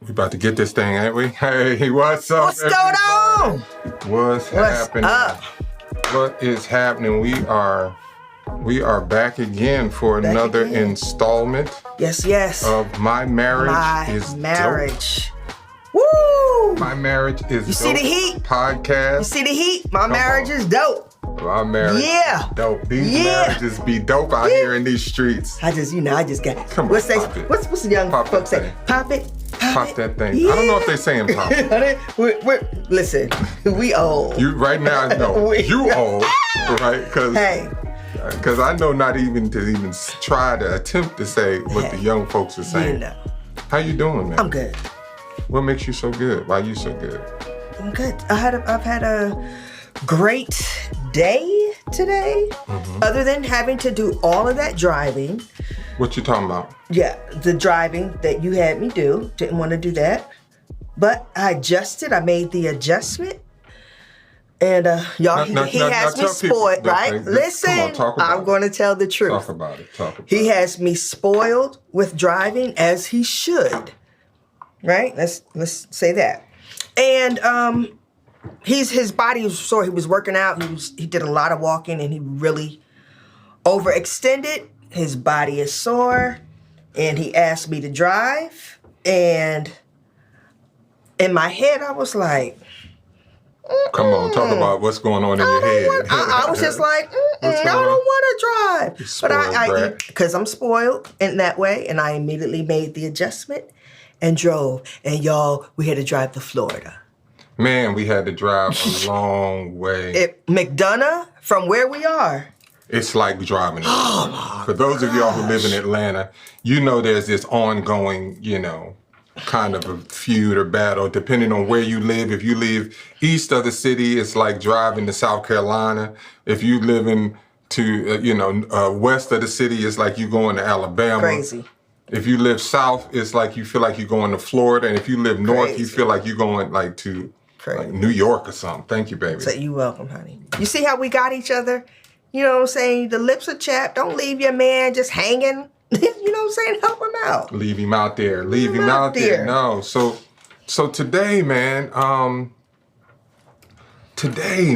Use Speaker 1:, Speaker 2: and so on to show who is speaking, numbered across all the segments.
Speaker 1: We about to get this thing, ain't we? Hey, what's up?
Speaker 2: What's going on?
Speaker 1: What's happening?
Speaker 2: Up?
Speaker 1: What is happening? We are back again for another installment.
Speaker 2: Yes.
Speaker 1: Of My Marriage is
Speaker 2: Marriage.
Speaker 1: Dope.
Speaker 2: Woo!
Speaker 1: My Marriage is
Speaker 2: You
Speaker 1: Dope.
Speaker 2: see the heat?
Speaker 1: Podcast.
Speaker 2: You see the heat? My marriage is dope.
Speaker 1: My marriage is dope. These marriages be dope out here in these streets.
Speaker 2: I just got.
Speaker 1: Come on,
Speaker 2: what's
Speaker 1: pop it.
Speaker 2: What's the young
Speaker 1: Pop
Speaker 2: folks
Speaker 1: that
Speaker 2: say?
Speaker 1: thing.
Speaker 2: Pop it.
Speaker 1: Pop that thing.
Speaker 2: Yeah.
Speaker 1: I don't know if they saying pop it.
Speaker 2: Listen, we old.
Speaker 1: You right now, no, you old, right? Because I know not even to try to attempt to say what the young folks are saying.
Speaker 2: You know.
Speaker 1: How you doing, man?
Speaker 2: I'm good.
Speaker 1: What makes you so good? Why you so good?
Speaker 2: I'm good. I've had a great day today. Mm-hmm. Other than having to do all of that driving.
Speaker 1: What you talking about?
Speaker 2: Yeah, the driving that you had me do. Didn't want to do that. But I adjusted. I made the adjustment. And y'all, he has me spoiled, right? Listen, I'm going to tell the truth.
Speaker 1: Talk about it.
Speaker 2: He has me spoiled with driving as he should. Right? Let's say that. And his body was sore. He was working out. He did a lot of walking and he really overextended. His body is sore, and he asked me to drive. And in my head, I was like,
Speaker 1: come on, talk about what's going on in your head.
Speaker 2: I was just like, I don't want to drive. But I because I'm spoiled in that way, and I immediately made the adjustment and drove. And y'all, we had to drive to Florida.
Speaker 1: Man, we had to drive a long way.
Speaker 2: McDonough, from where we are.
Speaker 1: It's like driving. For those of y'all who live in Atlanta, you know there's this ongoing, kind of a feud or battle, depending on where you live. If you live east of the city, it's like driving to South Carolina. If you live west of the city, it's like you going to Alabama.
Speaker 2: Crazy.
Speaker 1: If you live south, it's like you feel like you're going to Florida. And if you live north, you feel like you're going to New York or something. Thank you, baby.
Speaker 2: So you're welcome, honey. You see how we got each other? You know what I'm saying? The lips are chapped. Don't leave your man just hanging. You know what I'm saying? Help him out.
Speaker 1: Leave him out there. Leave him out there. No. So today, man. Today.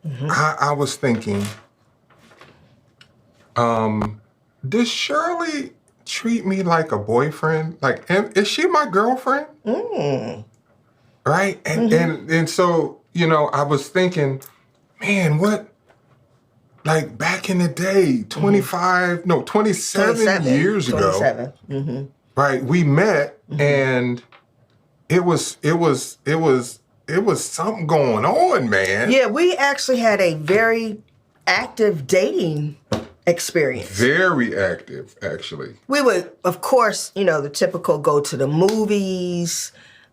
Speaker 1: Mm-hmm. I was thinking, does Shirley treat me like a boyfriend? Like, is she my girlfriend? Right? And so, I was thinking, man, what, like back in the day, 27 years ago, right? We met and it was something going on, man.
Speaker 2: Yeah, we actually had a very active dating experience.
Speaker 1: Very active, actually.
Speaker 2: We would, of course, the typical go to the movies,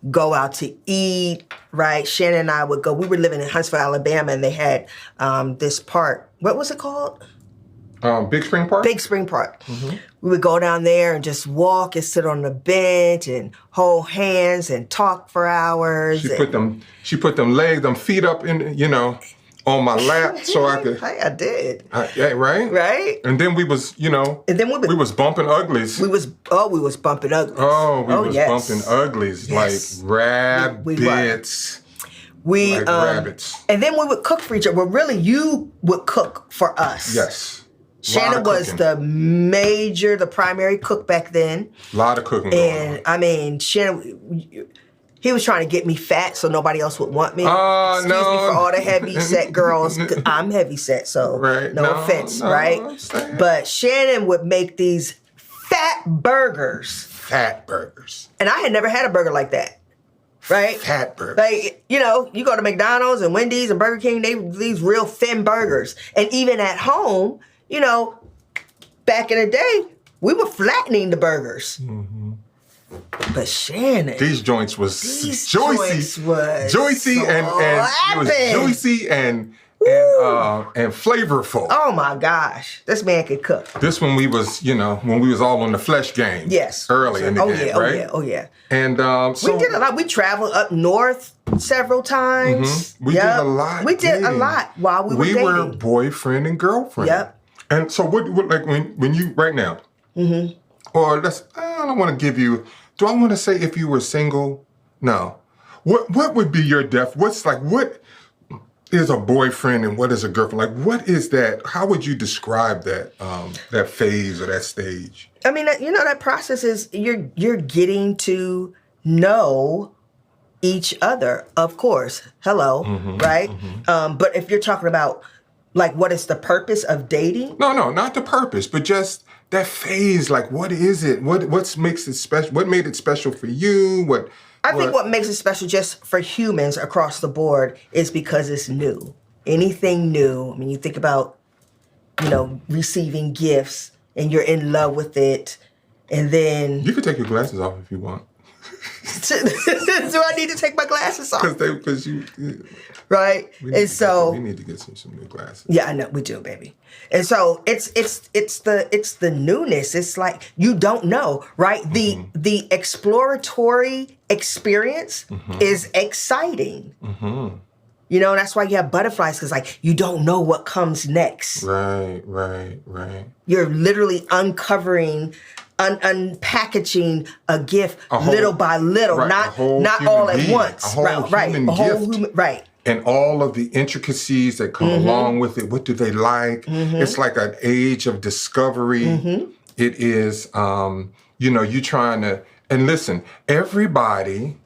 Speaker 2: go out to eat, right? Shannon and I would go. We were living in Huntsville, Alabama, and they had this park. What was it called?
Speaker 1: Big Spring Park?
Speaker 2: Big Spring Park. Mm-hmm. We would go down there and just walk and sit on the bench and hold hands and talk for hours.
Speaker 1: She put them feet up in, on my lap so I could.
Speaker 2: I did.
Speaker 1: Right?
Speaker 2: Right.
Speaker 1: And then we was, we was bumping uglies.
Speaker 2: We was bumping uglies.
Speaker 1: Oh, we was bumping uglies like rabbits.
Speaker 2: Like
Speaker 1: rabbits.
Speaker 2: And then we would cook for each other. Well, really, you would cook for us.
Speaker 1: Yes.
Speaker 2: Shannon was the primary cook back then.
Speaker 1: A lot of cooking
Speaker 2: going on. Shannon, he was trying to get me fat so nobody else would want me. Excuse me for all the heavy set girls. I'm heavy set, so no offense, right? But Shannon would make these fat burgers. And I had never had a burger like that. Right?
Speaker 1: Fat burgers.
Speaker 2: Like, you go to McDonald's and Wendy's and Burger King, these real thin burgers. And even at home, back in the day, we were flattening the burgers. Mm-hmm. But Shannon,
Speaker 1: these joints was juicy, and it was juicy and flavorful.
Speaker 2: Oh my gosh, this man could cook.
Speaker 1: This when we was, when we was all on the flesh game.
Speaker 2: Yes,
Speaker 1: early in the game, right?
Speaker 2: Oh yeah.
Speaker 1: And so
Speaker 2: we did a lot. We traveled up north several times.
Speaker 1: Mm-hmm. We did a lot.
Speaker 2: We did a lot while we were dating.
Speaker 1: We were boyfriend and girlfriend.
Speaker 2: Yep.
Speaker 1: And so what like when you right now, or I don't want to give you do I want to say if you were single? No. What would be your what is a boyfriend and what is a girlfriend? Like, what is that? How would you describe that that phase or that stage?
Speaker 2: I mean, that process is you're getting to know each other, of course. Hello, right? But if you're talking about like what is the purpose of dating?
Speaker 1: No, not the purpose, but just that phase. Like, what is it? What makes it special? What made it special for you?
Speaker 2: I think what makes it special just for humans across the board is because it's new. Anything new. I mean, you think about, receiving gifts and you're in love with it, and then
Speaker 1: you can take your glasses off if you want.
Speaker 2: Do I need to take my glasses off?
Speaker 1: Because you
Speaker 2: right?
Speaker 1: We need to get some new glasses.
Speaker 2: Yeah, I know we do, baby. And so it's the newness. It's like you don't know, right? The exploratory experience is exciting. That's why you have butterflies, because like you don't know what comes next.
Speaker 1: Right.
Speaker 2: You're literally uncovering, unpackaging a gift little by little, not all at once. Right.
Speaker 1: And all of the intricacies that come along with it. What do they like? It's like an age of discovery. It is, you trying to, and listen, everybody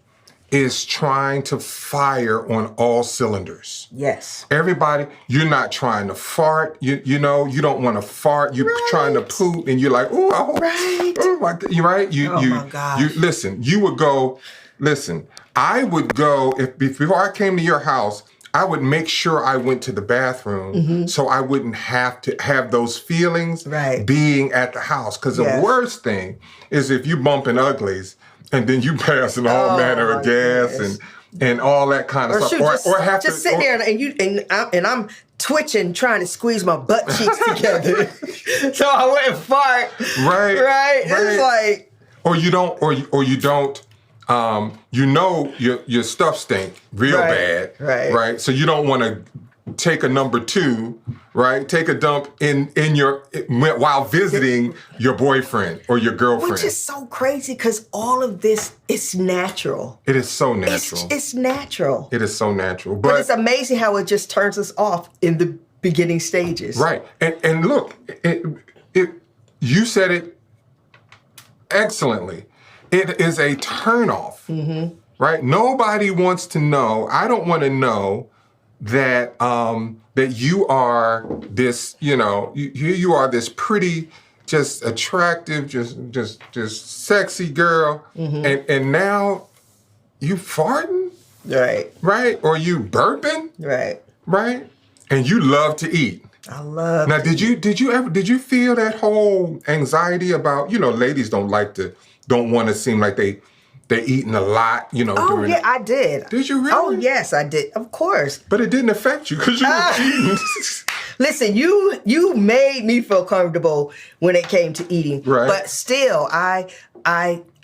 Speaker 1: is trying to fire on all cylinders.
Speaker 2: Yes.
Speaker 1: Everybody, you're not trying to fart. You don't want to fart. You're trying to poop, and you're like, oh, my God. You're right.
Speaker 2: My gosh.
Speaker 1: You would go. Listen, I would go before I came to your house. I would make sure I went to the bathroom so I wouldn't have to have those feelings being at the house. Because the worst thing is if you bumping uglies. And then you passing all manner of gas and all that kind of stuff. Or have
Speaker 2: just sit there and I'm twitching, trying to squeeze my butt cheeks together, so I wouldn't fart. Right. It's like,
Speaker 1: or you don't. Your stuff stink real bad. Right. So you don't want to take a number 2, right? Take a dump while visiting your boyfriend or your girlfriend.
Speaker 2: Which is so crazy because all of this is natural.
Speaker 1: It is so natural.
Speaker 2: It's natural.
Speaker 1: It is so natural.
Speaker 2: But it's amazing how it just turns us off in the beginning stages.
Speaker 1: Right. And look, you said it excellently. It is a turnoff. Right? Nobody wants to know. I don't want to know that you are this, you are this pretty, just attractive, just sexy girl, and now you farting, right, or you burping, right, and you love to eat.
Speaker 2: I love.
Speaker 1: Now, did you feel that whole anxiety about, ladies don't want to seem like they're eating a lot,
Speaker 2: Oh, yeah, I did.
Speaker 1: Did you really?
Speaker 2: Oh, yes, I did. Of course.
Speaker 1: But it didn't affect you because you were eating.
Speaker 2: Listen, you made me feel comfortable when it came to eating.
Speaker 1: Right.
Speaker 2: But still, I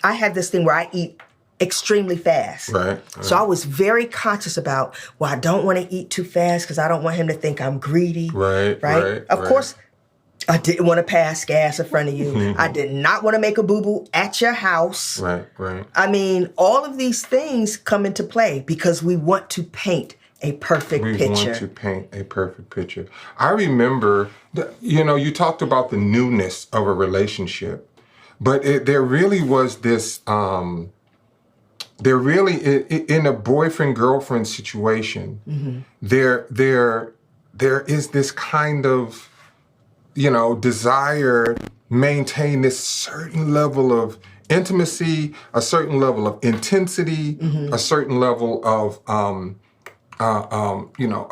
Speaker 2: have this thing where I eat extremely fast.
Speaker 1: Right.
Speaker 2: So I was very conscious about, I don't want to eat too fast because I don't want him to think I'm greedy. Right. Of course, I didn't want to pass gas in front of you. I did not want to make a boo-boo at your house.
Speaker 1: Right.
Speaker 2: I mean, all of these things come into play because we want to paint a perfect picture.
Speaker 1: We want to paint a perfect picture. I remember, you talked about the newness of a relationship, but there really was this, in a boyfriend-girlfriend situation, there is this kind of, desire, maintain this certain level of intimacy, a certain level of intensity, a certain level of,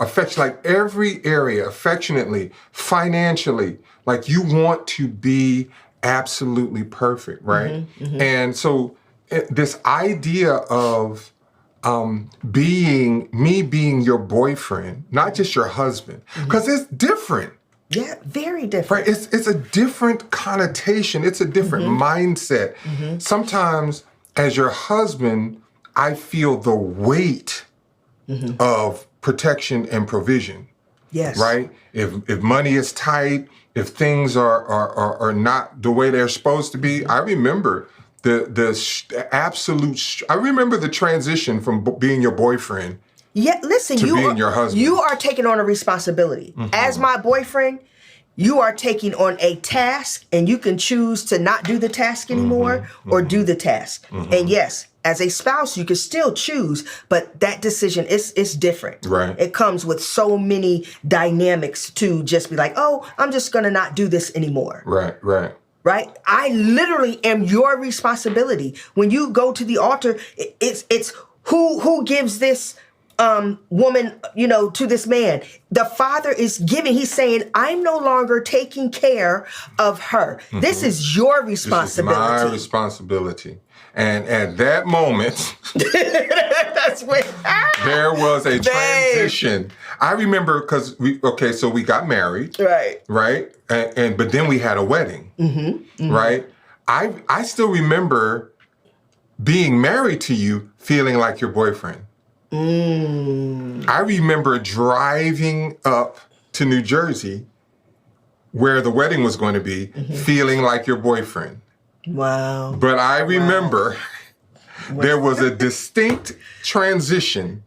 Speaker 1: affection, like every area, affectionately, financially, like you want to be absolutely perfect, right? And so this idea of being your boyfriend, not just your husband, because it's different.
Speaker 2: Yeah, very different.
Speaker 1: Right, it's a different connotation. It's a different mindset. Sometimes, as your husband, I feel the weight of protection and provision.
Speaker 2: Yes.
Speaker 1: Right. If money is tight, if things are not the way they're supposed to be, I remember the absolute. I remember the transition from being your boyfriend.
Speaker 2: Yeah, listen,
Speaker 1: to being your husband.
Speaker 2: You are taking on a responsibility. As my boyfriend, you are taking on a task, and you can choose to not do the task anymore or do the task. And yes, as a spouse, you can still choose, but that decision is different.
Speaker 1: Right.
Speaker 2: It comes with so many dynamics to just be like, oh, I'm just going to not do this anymore.
Speaker 1: Right.
Speaker 2: Right? I literally am your responsibility. When you go to the altar, it's who gives this woman, to this man. The father is giving, he's saying, I'm no longer taking care of her. This is your responsibility.
Speaker 1: This is my responsibility. And at that moment,
Speaker 2: that's when
Speaker 1: there was a transition. I remember because we got married. Right. But then we had a wedding. Right. I still remember being married to you feeling like your boyfriend. I remember driving up to New Jersey where the wedding was going to be, feeling like your boyfriend.
Speaker 2: Wow.
Speaker 1: But I remember there was a distinct transition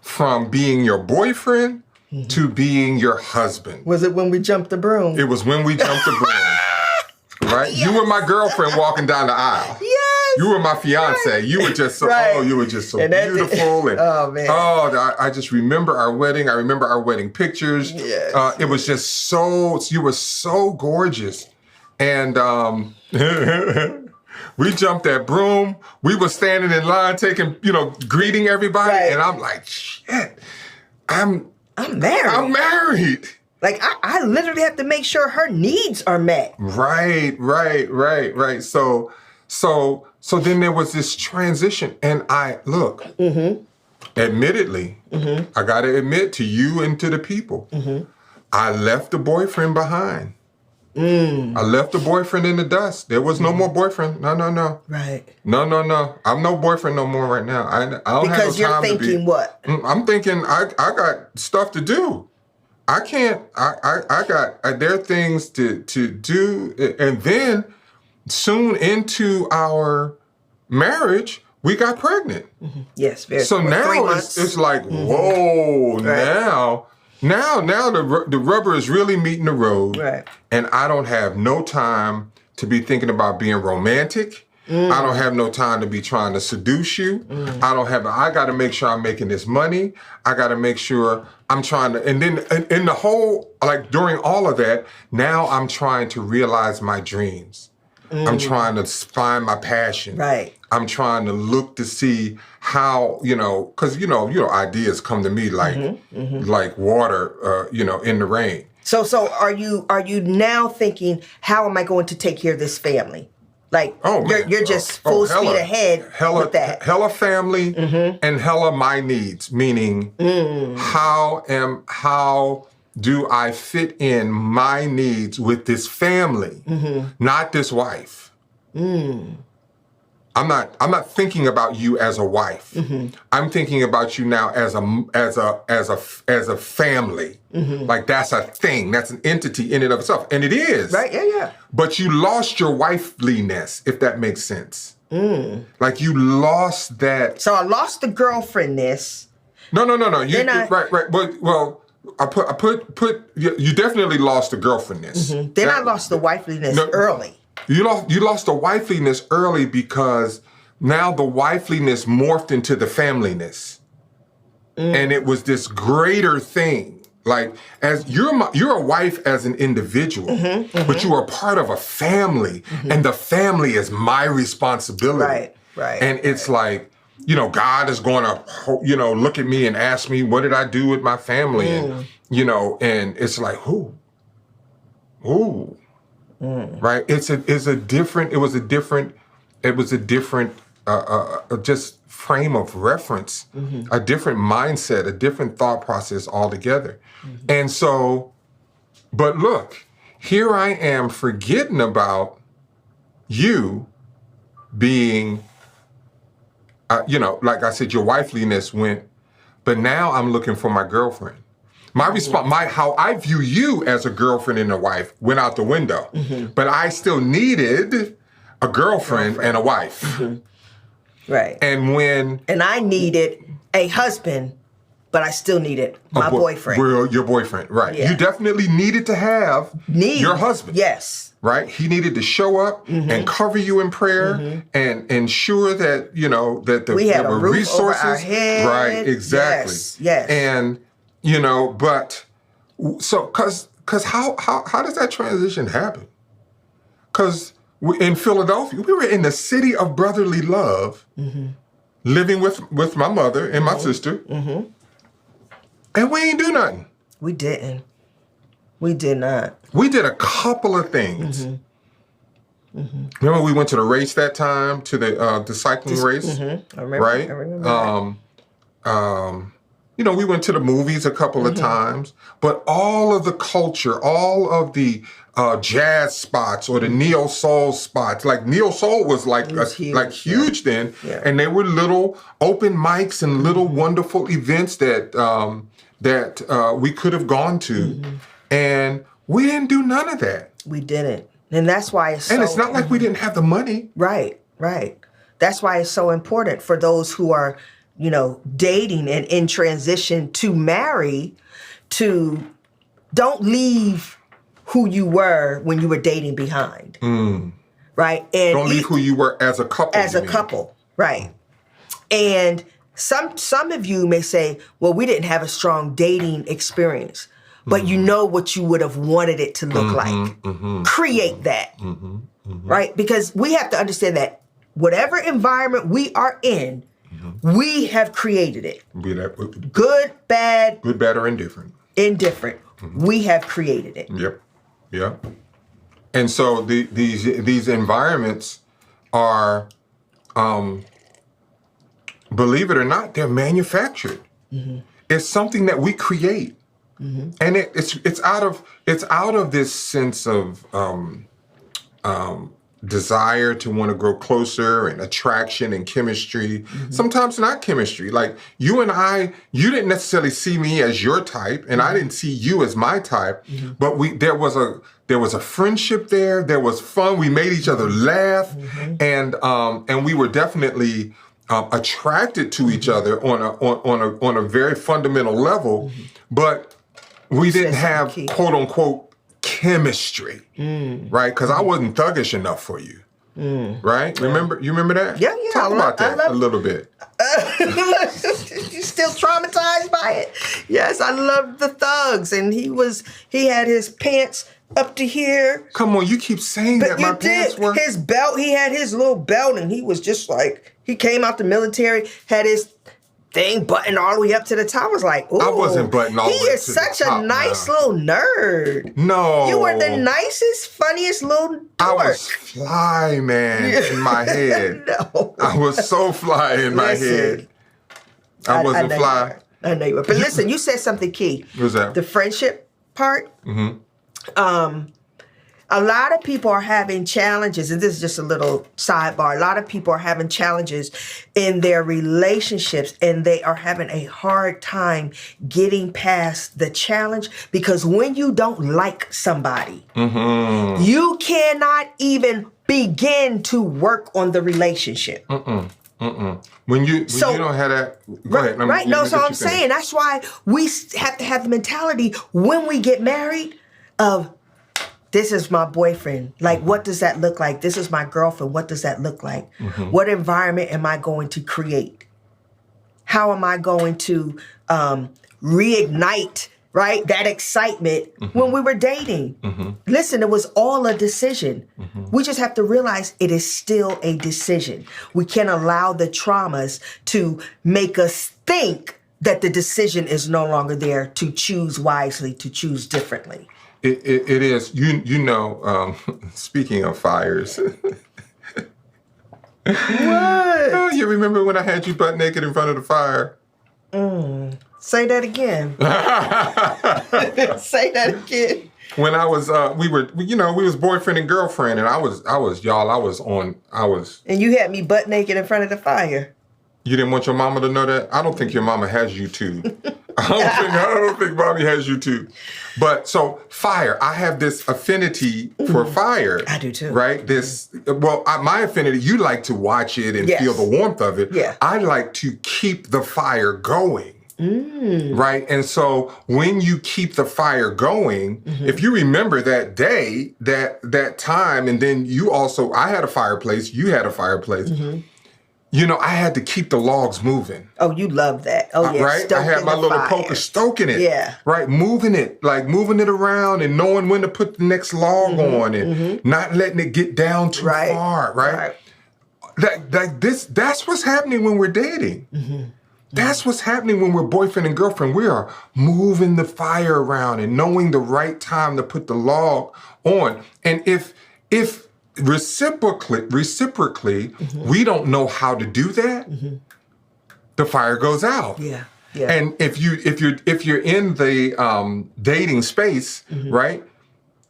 Speaker 1: from being your boyfriend to being your husband.
Speaker 2: Was it when we jumped the broom?
Speaker 1: It was when we jumped the broom. Right? Yes. You were my girlfriend walking down the aisle.
Speaker 2: Yes.
Speaker 1: You were my fiance. You were just so beautiful. I just remember our wedding. I remember our wedding pictures.
Speaker 2: Yes.
Speaker 1: It was just you were so gorgeous. And we jumped that broom. We were standing in line greeting everybody. Right. And I'm like, shit, I'm
Speaker 2: married.
Speaker 1: I'm married.
Speaker 2: Like, I literally have to make sure her needs are met.
Speaker 1: Right. So then there was this transition, and admittedly, I got to admit to you and to the people, I left the boyfriend behind. I left the boyfriend in the dust. There was no more boyfriend. No.
Speaker 2: Right.
Speaker 1: No. I'm no boyfriend no more right now. I don't have no time to be.
Speaker 2: Because you're thinking what?
Speaker 1: I'm thinking I got stuff to do. I can't. There are things to do, and then soon into our marriage, we got pregnant.
Speaker 2: Yes, very.
Speaker 1: So now it's like, whoa! Right. Now the rubber is really meeting the road,
Speaker 2: right?
Speaker 1: And I don't have no time to be thinking about being romantic. I don't have no time to be trying to seduce you. I got to make sure I'm making this money. I got to make sure I'm trying to, and then in the whole, during all of that, now I'm trying to realize my dreams. I'm trying to find my passion.
Speaker 2: Right.
Speaker 1: I'm trying to look to see how, because, ideas come to me like water, in the rain.
Speaker 2: So are you now thinking, how am I going to take care of this family? You're just full speed ahead with that.
Speaker 1: Hella family and hella my needs, meaning how do I fit in my needs with this family, not this wife. I'm not thinking about you as a wife. I'm thinking about you now as a family. Like that's a thing. That's an entity in and of itself, and it is.
Speaker 2: Right? Yeah.
Speaker 1: But you lost your wifeliness, if that makes sense. Like you lost that.
Speaker 2: So I lost the girlfriendness.
Speaker 1: No. Right. Well, I put. You definitely lost the girlfriendness.
Speaker 2: Then I lost the wifeliness early.
Speaker 1: You lost the wifeliness early because now the wifeliness morphed into the familyness, and it was this greater thing. Like as you're a wife as an individual, but you are part of a family, and the family is my responsibility.
Speaker 2: Right.
Speaker 1: And it's like, God is going to, look at me and ask me, what did I do with my family? And, and it's like, who? Right. It was a different just frame of reference, a different mindset, a different thought process altogether. And so, but look, here I am forgetting about you being, like I said, your wifeliness went, but now I'm looking for my girlfriend. My response, how I view you as a girlfriend and a wife went out the window, but I still needed a girlfriend and a wife.
Speaker 2: Right.
Speaker 1: And
Speaker 2: I needed a husband, but I still needed my boyfriend.
Speaker 1: Well, your boyfriend, right.
Speaker 2: Yeah.
Speaker 1: You definitely needed to have your husband.
Speaker 2: Yes.
Speaker 1: Right? He needed to show up and cover you in prayer and ensure that, that
Speaker 2: we had
Speaker 1: there
Speaker 2: a
Speaker 1: were
Speaker 2: roof
Speaker 1: resources.
Speaker 2: over our head.
Speaker 1: Right, exactly.
Speaker 2: Yes.
Speaker 1: And, but so, cause how does that transition happen? Cause in Philadelphia, we were in the city of brotherly love, living with my mother and my sister, and we ain't do nothing.
Speaker 2: We didn't. We did not.
Speaker 1: We did a couple of things. Remember, we went to the race that time, to the cycling race,
Speaker 2: I remember.
Speaker 1: right?
Speaker 2: I remember that.
Speaker 1: We went to the movies a couple of times, but all of the culture, all of the jazz spots or the neo soul spots, like neo soul was huge then, and they were little open mics and little wonderful events that we could have gone to, and we didn't do none of that.
Speaker 2: We didn't, and that's why it's.
Speaker 1: And it's not like we didn't have the money.
Speaker 2: Right. That's why it's so important for those who are, dating and in transition to marry, to don't leave who you were when you were dating behind. Right? And
Speaker 1: don't leave who you were as a couple.
Speaker 2: As a couple, right. And some of you may say, well, we didn't have a strong dating experience, but you know what you would have wanted it to look like. Create that, right? Because we have to understand that whatever environment we are in, we have created it. Good, bad.
Speaker 1: Good, bad, or indifferent.
Speaker 2: Indifferent. We have created it.
Speaker 1: Yep. And so these environments are, believe it or not, they're manufactured. It's something that we create, and it's out of this sense of desire to want to grow closer and attraction and chemistry. Sometimes not chemistry. Like you and I, you didn't necessarily see me as your type, and I didn't see you as my type. But there was a friendship there. There was fun. We made each other laugh, and we were definitely attracted to each other on a very fundamental level. But we didn't have quote unquote chemistry, right? Because I wasn't thuggish enough for you, right? You remember that?
Speaker 2: Yeah.
Speaker 1: Talk about that a little bit.
Speaker 2: You still traumatized by it? Yes, I loved the thugs, and he had his pants up to here.
Speaker 1: Come on, you keep saying that my pants were.
Speaker 2: His belt, he had his little belt, and he was just like, he came out the military, had his thing buttoned all the way up to the top. I was like, ooh.
Speaker 1: I wasn't buttoned all the way to the top.
Speaker 2: He is such a nice little nerd.
Speaker 1: No.
Speaker 2: You were the nicest, funniest little dork.
Speaker 1: I was fly, man, in my head.
Speaker 2: No.
Speaker 1: I was so fly in my head. I wasn't fly.
Speaker 2: I know you were. But listen, you said something key.
Speaker 1: What's that?
Speaker 2: The friendship part. A lot of people are having challenges, and this is just a little sidebar. A lot of people are having challenges in their relationships, and they are having a hard time getting past the challenge, because when you don't like somebody, you cannot even begin to work on the relationship.
Speaker 1: When you don't have that, go ahead.
Speaker 2: Right. No, so I'm saying that's why we have to have the mentality when we get married of, this is my boyfriend. Like, what does that look like? This is my girlfriend. What does that look like? What environment am I going to create? How am I going to reignite, right, that excitement when we were dating? Listen, it was all a decision. We just have to realize it is still a decision. We can't allow the traumas to make us think that the decision is no longer there to choose wisely, to choose differently.
Speaker 1: It is. Speaking of fires.
Speaker 2: What?
Speaker 1: Oh, you remember when I had you butt naked in front of the fire?
Speaker 2: Say that again. Say that again.
Speaker 1: When I was, we was boyfriend and girlfriend, and I was.
Speaker 2: And you had me butt naked in front of the fire.
Speaker 1: You didn't want your mama to know that? I don't think your mama has YouTube. I don't think mommy has you too. But so fire, I have this affinity for fire.
Speaker 2: I do too.
Speaker 1: Right? My affinity, you like to watch it and feel the warmth of it.
Speaker 2: Yeah.
Speaker 1: I like to keep the fire going. Right? And so when you keep the fire going, if you remember that day, that time, and then I had a fireplace, you had a fireplace. I had to keep the logs moving.
Speaker 2: Oh, you love that. Oh, yeah.
Speaker 1: Right? I had my little poker stoking it.
Speaker 2: Yeah.
Speaker 1: Right? Moving it around and knowing when to put the next log on and not letting it get down too far. Right? That's what's happening when we're dating. That's what's happening when we're boyfriend and girlfriend. We are moving the fire around and knowing the right time to put the log on. And if reciprocally, we don't know how to do that, the fire goes out.
Speaker 2: Yeah. Yeah.
Speaker 1: And if you're in the dating space, right?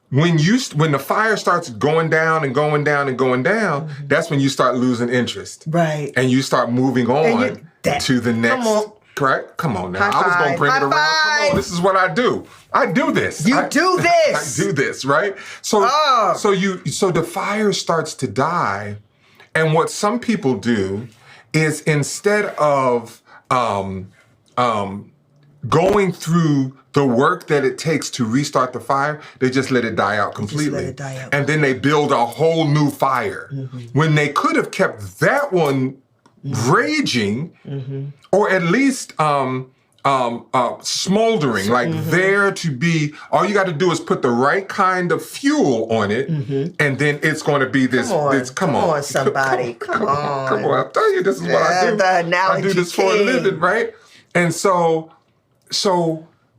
Speaker 1: When the fire starts going down and going down and going down, that's when you start losing interest.
Speaker 2: Right.
Speaker 1: And you start moving on to the next.
Speaker 2: Come on.
Speaker 1: Correct? Come on now.
Speaker 2: High
Speaker 1: I was going to bring
Speaker 2: five.
Speaker 1: it around.
Speaker 2: High
Speaker 1: Come on. This is what I do. I do this.
Speaker 2: You do this.
Speaker 1: I do this, right? So the fire starts to die. And what some people do is instead of going through the work that it takes to restart the fire, they just let it die out completely. And then they build a whole new fire. When they could have kept that one raging, or at least smoldering, like there to be, all you got to do is put the right kind of fuel on it, and then it's going to be this, come on,
Speaker 2: somebody. Come on.
Speaker 1: I'll tell you, this is what I do. I do this for a living, right? And so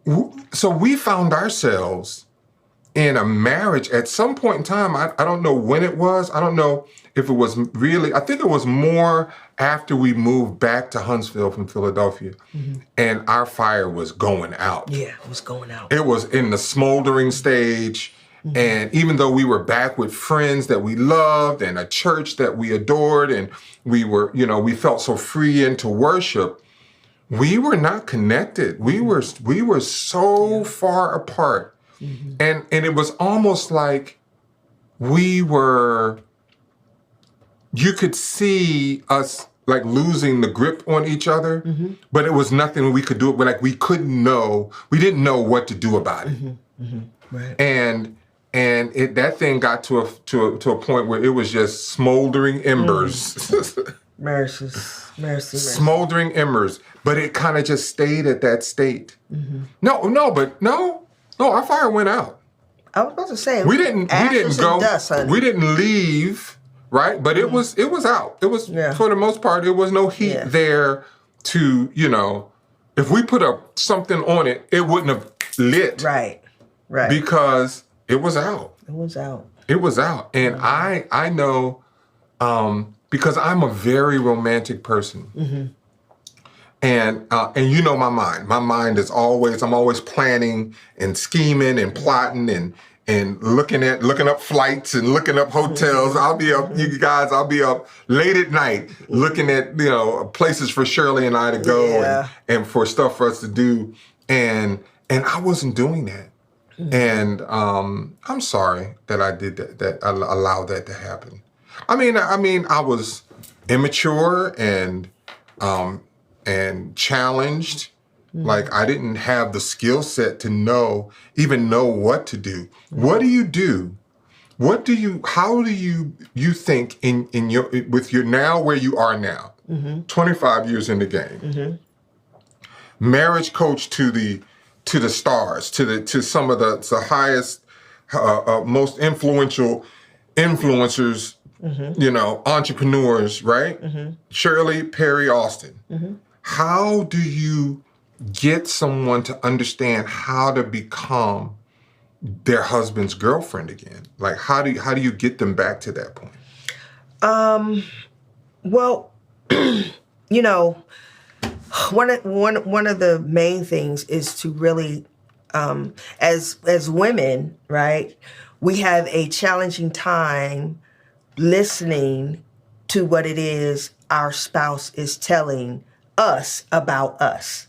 Speaker 1: we found ourselves in a marriage at some point in time. I don't know when it was. I don't know if it was really, I think it was more after we moved back to Huntsville from Philadelphia, and our fire was going out.
Speaker 2: Yeah, it was going out.
Speaker 1: It was in the smoldering stage. And even though we were back with friends that we loved and a church that we adored, and we were, we felt so free into worship, we were not connected. We were so far apart. And it was almost like you could see us like losing the grip on each other, but it was nothing we could do. But like we didn't know what to do about it.
Speaker 2: Right.
Speaker 1: And that thing got to a point where it was just smoldering embers.
Speaker 2: Mercy.
Speaker 1: Smoldering embers, but it kind of just stayed at that state. No, our fire went out.
Speaker 2: I was about to say
Speaker 1: we didn't go.
Speaker 2: Dust, honey.
Speaker 1: We didn't leave, right? But it was out. It was for the most part. There was no heat there to if we put something on it, it wouldn't have lit.
Speaker 2: Right.
Speaker 1: Because it was out.
Speaker 2: It was out.
Speaker 1: And I know. Because I'm a very romantic person. And my mind. My mind is I'm always planning and scheming and plotting and looking up flights and looking up hotels. I'll be up late at night looking at, places for Shirley and I to go and for stuff for us to do. And I wasn't doing that. And I'm sorry that I did that I allowed that to happen. I mean, I was immature and challenged. Like I didn't have the skill set to even know what to do. What do you do? How do you think with your now where you are now, 25 years in the game, marriage coach to the stars, to some of the highest, most influential influencers, entrepreneurs, right? Shirley, Perry, Austin. How do you get someone to understand how to become their husband's girlfriend again? Like, how do you get them back to that point?
Speaker 2: Well, one of the main things is to really, as women, right? We have a challenging time listening to what it is our spouse is telling us about us.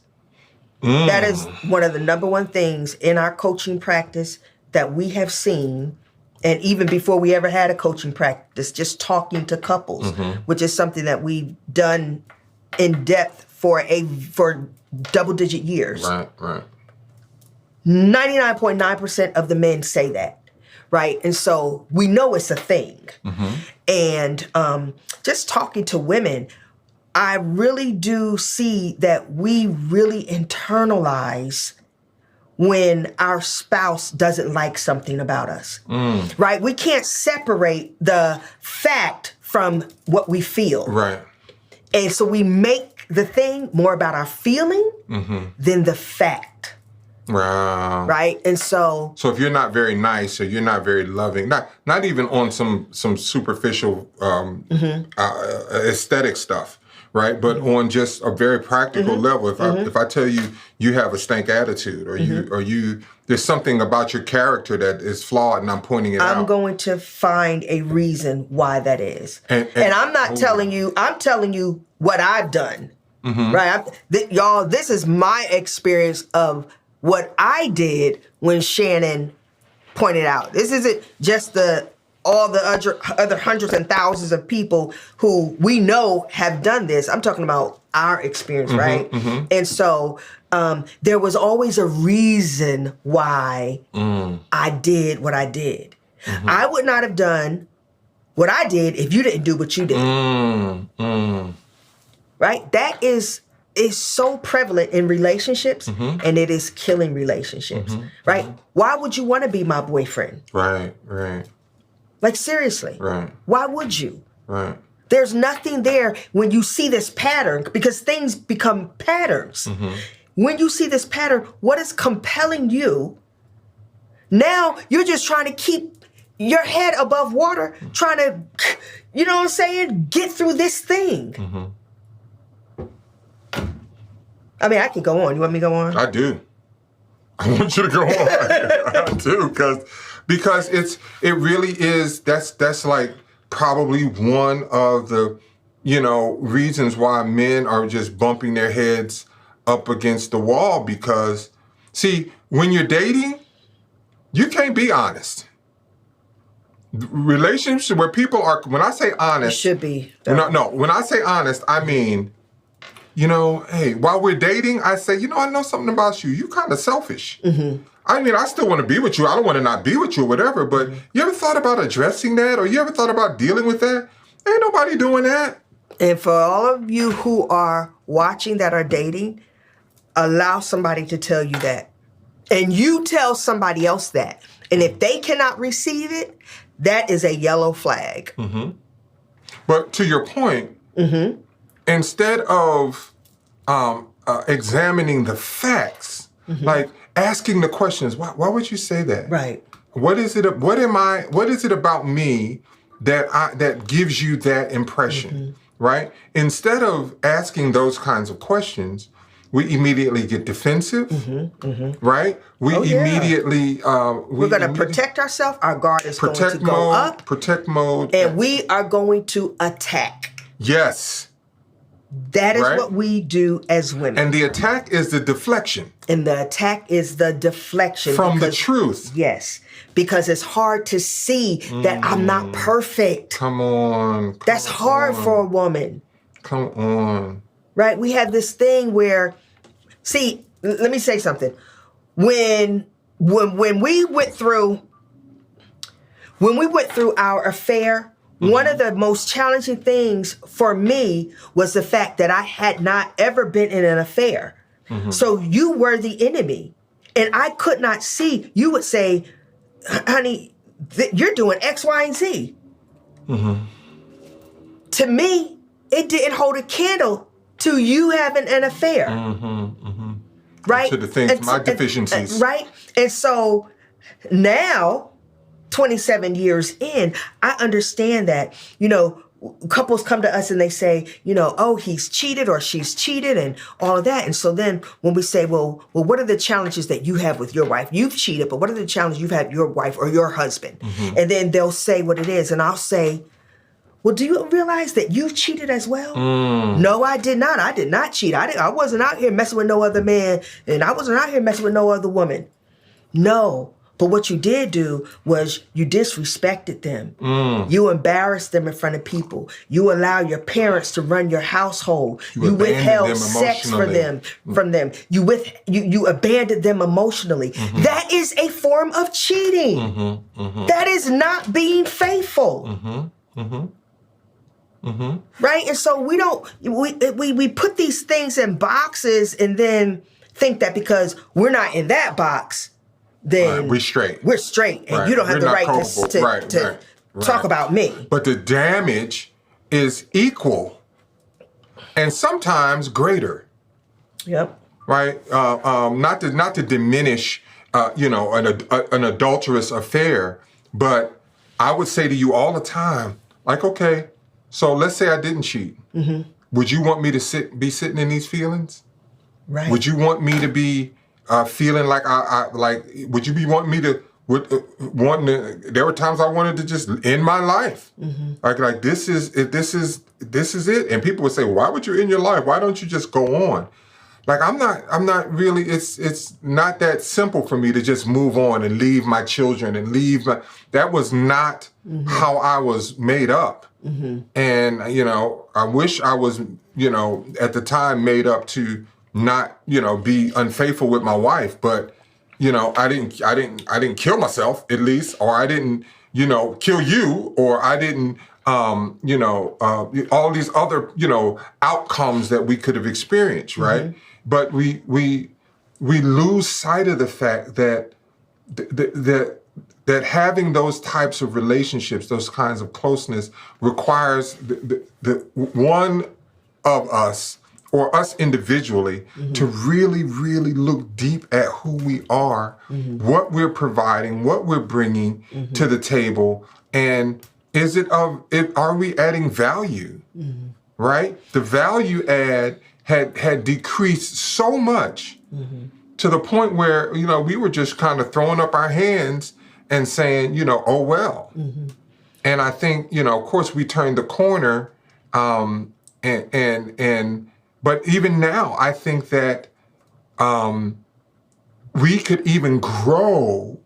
Speaker 2: That is one of the number one things in our coaching practice that we have seen. And even before we ever had a coaching practice, just talking to couples, which is something that we've done in depth for double-digit years.
Speaker 1: Right.
Speaker 2: 99.9% of the men say that, right? And so we know it's a thing. And just talking to women, I really do see that we really internalize when our spouse doesn't like something about us, right? We can't separate the fact from what we feel.
Speaker 1: Right.
Speaker 2: And so we make the thing more about our feeling than the fact.
Speaker 1: Wow.
Speaker 2: Right? And so
Speaker 1: if you're not very nice or you're not very loving, not even on some superficial aesthetic stuff, right? But on just a very practical level, if I tell you you have a stank attitude, or you there's something about your character that is flawed, and I'm pointing it out,
Speaker 2: I'm going to find a reason why that is. And I'm not telling you, I'm telling you what I've done. Right? Y'all, this is my experience of what I did when Shannon pointed out. This isn't just all the other hundreds and thousands of people who we know have done this. I'm talking about our experience, right? And so there was always a reason why I did what I did. I would not have done what I did if you didn't do what you did. Right? That is so prevalent in relationships, and it is killing relationships, right? Why would you want to be my boyfriend?
Speaker 1: Right.
Speaker 2: Like, seriously.
Speaker 1: Right.
Speaker 2: Why would you?
Speaker 1: Right.
Speaker 2: There's nothing there when you see this pattern, because things become patterns. When you see this pattern, what is compelling you? Now you're just trying to keep your head above water, trying to, you know what I'm saying, get through this thing. I mean, I could go on. You want me to go on?
Speaker 1: I do. I want you to go on. I do, because it really is. That's like probably one of the reasons why men are just bumping their heads up against the wall. Because see, when you're dating, you can't be honest. Relationships where people are. When I say honest,
Speaker 2: it should be.
Speaker 1: No. When I say honest, I mean, hey, while we're dating, I say, I know something about you. You kind of selfish. I mean, I still want to be with you. I don't want to not be with you or whatever, but you ever thought about addressing that? Or you ever thought about dealing with that? Ain't nobody doing that.
Speaker 2: And for all of you who are watching that are dating, allow somebody to tell you that. And you tell somebody else that. And if they cannot receive it, that is a yellow flag.
Speaker 1: But to your point, instead of examining the facts, like asking the questions, why would you say that?
Speaker 2: Right.
Speaker 1: What is it about me that gives you that impression? Right? Instead of asking those kinds of questions, we immediately get defensive, right? We immediately...
Speaker 2: we're going to protect ourselves. Our guard is going to go up.
Speaker 1: Protect mode.
Speaker 2: And we are going to attack.
Speaker 1: Yes.
Speaker 2: That is what we do as women.
Speaker 1: And the attack is the deflection.
Speaker 2: And the attack is the deflection.
Speaker 1: From the truth.
Speaker 2: Yes. Because it's hard to see that I'm not perfect.
Speaker 1: Come on.
Speaker 2: That's hard for a woman.
Speaker 1: Come on.
Speaker 2: Right? We have this thing where, see, let me say something. When we went through our affair, one of the most challenging things for me was the fact that I had not ever been in an affair. So you were the enemy. And I could not see. You would say, honey, you're doing X, Y, and Z. To me, it didn't hold a candle to you having an affair. Right?
Speaker 1: To the things, my deficiencies.
Speaker 2: Right? And so now, 27 years in, I understand that, couples come to us and they say, oh, he's cheated or she's cheated and all of that. And so then when we say, well, what are the challenges that you have with your wife? You've cheated, but what are the challenges you've had with your wife or your husband? And then they'll say what it is. And I'll say, well, do you realize that you cheated as well? No, I did not. I did not cheat. I wasn't out here messing with no other man, and I wasn't out here messing with no other woman. No. But what you did do was you disrespected them. You embarrassed them in front of people. You allow your parents to run your household. You withheld sex from them. You abandoned them emotionally. That is a form of cheating. That is not being faithful. Right? And so we put these things in boxes and then think that because we're not in that box, then
Speaker 1: we're straight.
Speaker 2: We're straight, and you don't have the right to talk about me.
Speaker 1: But the damage is equal, and sometimes greater.
Speaker 2: Yep.
Speaker 1: Right. Not to diminish, an adulterous affair, but I would say to you all the time, like, okay, so let's say I didn't cheat. Would you want me to be sitting in these feelings?
Speaker 2: Right.
Speaker 1: Would you want me to be feeling like would you be wanting me to there were times I wanted to just end my life. Like this is it. And people would say, why would you end your life? Why don't you just go on? Like I'm not really, it's not that simple for me to just move on and leave my children and that was not how I was made up. And, I wish I was, at the time made up to not, be unfaithful with my wife, but, I didn't kill myself at least, or I didn't, kill you, or I didn't, all these other, outcomes that we could have experienced, right? But we lose sight of the fact that that having those types of relationships, those kinds of closeness, requires the one of us or us individually to really, really look deep at who we are, what we're providing, what we're bringing to the table, and are we adding value, right? The value add had decreased so much to the point where, we were just kind of throwing up our hands and saying, oh, well. And I think, of course, we turned the corner, but even now, I think that we could even grow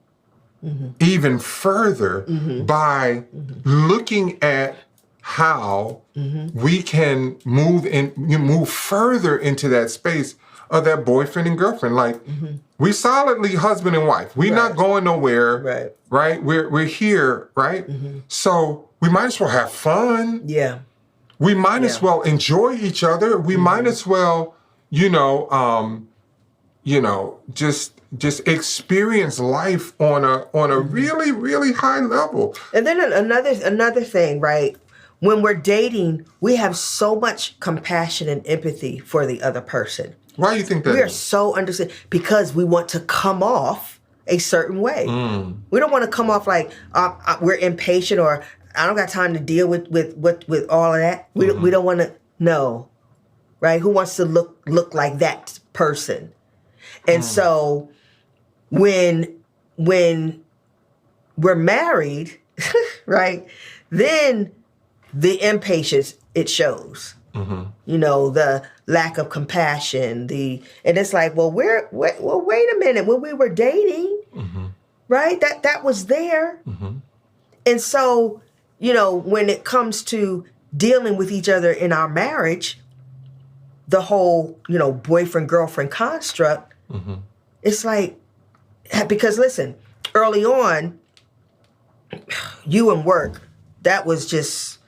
Speaker 1: even further by looking at how we can move further into that space of that boyfriend and girlfriend. Like, we solidly husband and wife. We're not going nowhere, right? We're here, right? So we might as well have fun.
Speaker 2: Yeah.
Speaker 1: We might as well enjoy each other. We might as well, just experience life on a really, really high level.
Speaker 2: And then another thing, right? When we're dating, we have so much compassion and empathy for the other person.
Speaker 1: Why do you think that?
Speaker 2: We are so understanding because we want to come off a certain way. We don't want to come off like we're impatient or I don't got time to deal with all of that. We don't want to know, right? Who wants to look like that person? And so when we're married, right? Then the impatience, it shows. The lack of compassion, and it's like, well, wait a minute. When we were dating, right? That was there. And so, when it comes to dealing with each other in our marriage, the whole, boyfriend, girlfriend construct, it's like, because listen, early on, you and work, that was just,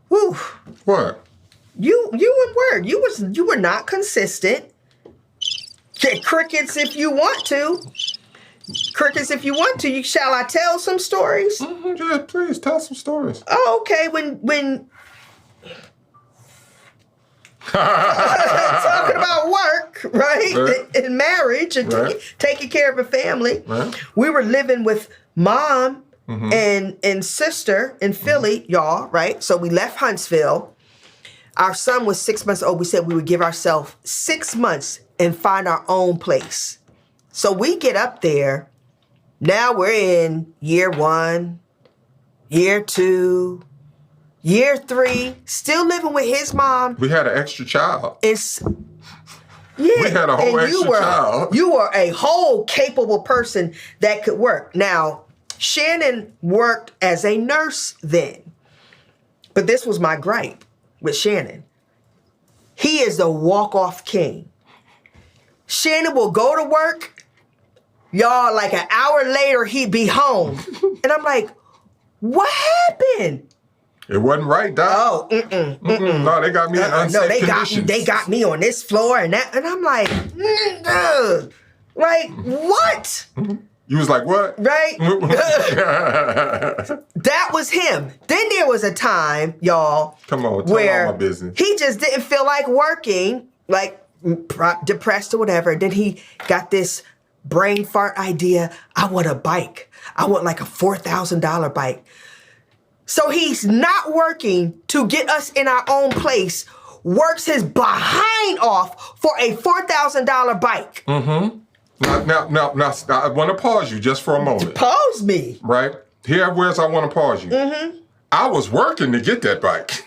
Speaker 2: whew.
Speaker 1: What?
Speaker 2: You and work, you were not consistent. Crickets if you want to. Shall I tell some stories?
Speaker 1: Yeah, please tell some stories.
Speaker 2: Oh, okay. When talking about work, right? And marriage and taking care of a family. We were living with mom and sister in Philly, y'all, right? So we left Huntsville. Our son was 6 months old. We said we would give ourselves 6 months and find our own place. So we get up there. Now we're in year 1, year 2, year 3, still living with his mom.
Speaker 1: We had an extra child.
Speaker 2: It's
Speaker 1: We had a whole extra child.
Speaker 2: You were a whole capable person that could work. Now, Shannon worked as a nurse then. But this was my gripe with Shannon. He is the walk-off king. Shannon will go to work. Y'all, like an hour later, he'd be home. And I'm like, what happened?
Speaker 1: It wasn't right, Doc.
Speaker 2: Oh,
Speaker 1: No, they got me in unsafe conditions.
Speaker 2: they got me on this floor and that, and I'm like, like what?
Speaker 1: You was like, what?
Speaker 2: Right? That was him. Then there was a time, y'all.
Speaker 1: Come on, tell
Speaker 2: where
Speaker 1: all my business.
Speaker 2: he just didn't feel like working, like depressed or whatever. Then he got this brain fart idea. I want a bike. I want like a $4,000 bike. So he's not working to get us in our own place, works his behind off for a $4,000 bike.
Speaker 1: Mm-hmm. Now, I want to pause you just for a moment.
Speaker 2: Pause me.
Speaker 1: Right? Here, where's I want to pause you.
Speaker 2: Mm-hmm.
Speaker 1: I was working to get that bike.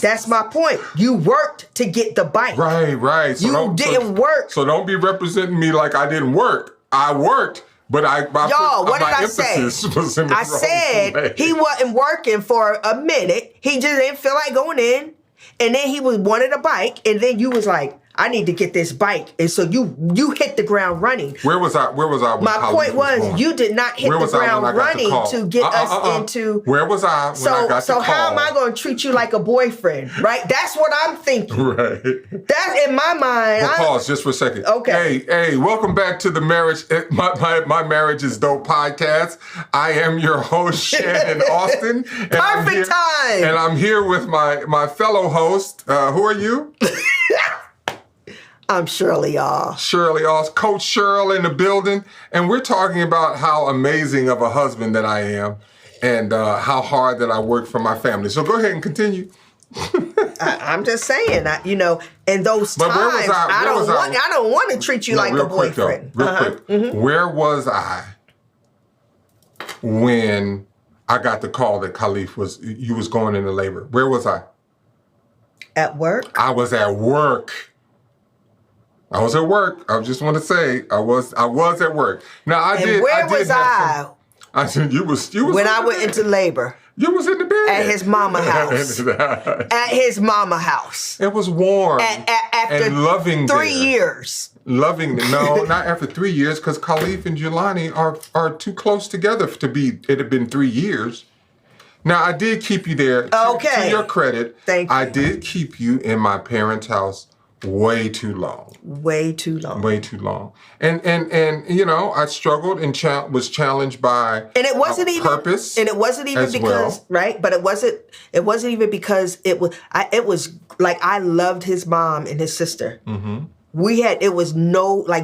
Speaker 2: That's my point. You worked to get the bike.
Speaker 1: Right. So
Speaker 2: you didn't work.
Speaker 1: So don't be representing me like I didn't work. I worked. But
Speaker 2: Y'all, what did I say?
Speaker 1: Was in the
Speaker 2: I said
Speaker 1: way.
Speaker 2: he wasn't working for a minute. He just didn't feel like going in. And then he wanted a bike. And then you was like, I need to get this bike. And so you hit the ground running.
Speaker 1: Where was I? When
Speaker 2: My point was you did not hit the ground running to get us into.
Speaker 1: Where was I when I got the call?
Speaker 2: So how am I going to treat you like a boyfriend? Right? That's what I'm thinking.
Speaker 1: Right.
Speaker 2: That's in my mind.
Speaker 1: Well, pause just for a second.
Speaker 2: Okay.
Speaker 1: Hey, welcome back to the Marriage. My Marriage is Dope podcast. I am your host, Shannon Austin.
Speaker 2: Perfect time.
Speaker 1: And I'm here with my fellow host. Who are you?
Speaker 2: I'm Shirley, y'all.
Speaker 1: Shirley, Coach Shirley in the building. And we're talking about how amazing of a husband that I am and how hard that I work for my family. So go ahead and continue.
Speaker 2: I'm just saying, in those times, I don't want to treat you like a boyfriend.
Speaker 1: Real quick. Mm-hmm. Where was I when I got the call that Khalif you was going into labor? Where was I?
Speaker 2: At work?
Speaker 1: I was at work. I just want to say I was at work. Now I did.
Speaker 2: Where was I?
Speaker 1: I said you was
Speaker 2: when I went into labor.
Speaker 1: You was in the bed
Speaker 2: at his mama house. At his mama house.
Speaker 1: It was warm.
Speaker 2: After
Speaker 1: and loving
Speaker 2: 3 years.
Speaker 1: Loving. No, not after 3 years, because Khalif and Jelani are too close together to be. It had been 3 years. Now I did keep you there.
Speaker 2: Okay.
Speaker 1: To your credit,
Speaker 2: thank you.
Speaker 1: I did keep you in my parents' house. Way too long. And I struggled and was challenged by
Speaker 2: and it wasn't even
Speaker 1: purpose.
Speaker 2: And it wasn't even because right, but it wasn't even because it was like I loved his mom and his sister. Mm-hmm. It was